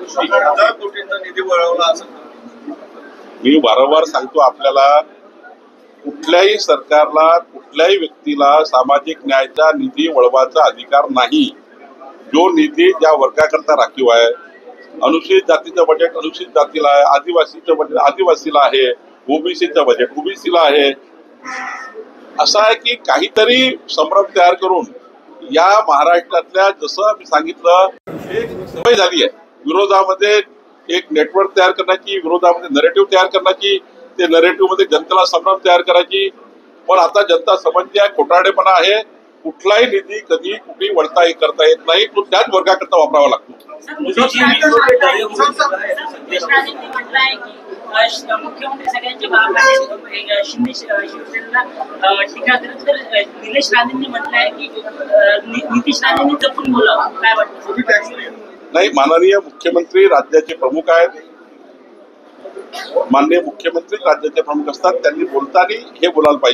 हजार कोटींचा निधी वळवला असं मी वारंवार सांगतो आपल्याला, कुठल्याही सरकारला कुठल्याही व्यक्तीला सामाजिक न्यायाचा निधी वळवायचा अधिकार नाही. जो निधी ज्या वर्गाकरता राखीव आहे, अनुसूचित जातीचं बजेट अनुसूचित जातीला आहे, आदिवासीचं बजेट आदिवासीला आहे, ओबीसीचं बजेट ओबीसीला आहे. असं आहे की काहीतरी संभ्रम तयार करून या महाराष्ट्रातल्या, जसं मी सांगितलं, एक सवय झाली आहे विरोधामध्ये एक नेटवर्क तयार करण्याची, विरोधामध्ये नरेटिव्ह तयार करण्याची, ते नरेटिव्ह मध्ये जनतेला संभ्रम तयार करायची. पण आता जनता समजली आहे खोटारडेपणा आहे. कुठलाही निधी कधी कुठे वळता करता येत नाही, तो त्याच वर्गाकरता वापरावा लागतो. मुख्यमंत्री सगळ्यांचे शिंदे शिवसेनेला टीका करत तर निलेश राणेंनी म्हटलं आहे की नितीश राणेंनी जपून बोलावं. काय वाटतं? नाही, माननीय मुख्यमंत्री राज्याचे प्रमुख आहेत. माननीय मुख्यमंत्री राज्याचे प्रमुख असतात, त्यांनी बोलताना हे बोलायला पाहिजे.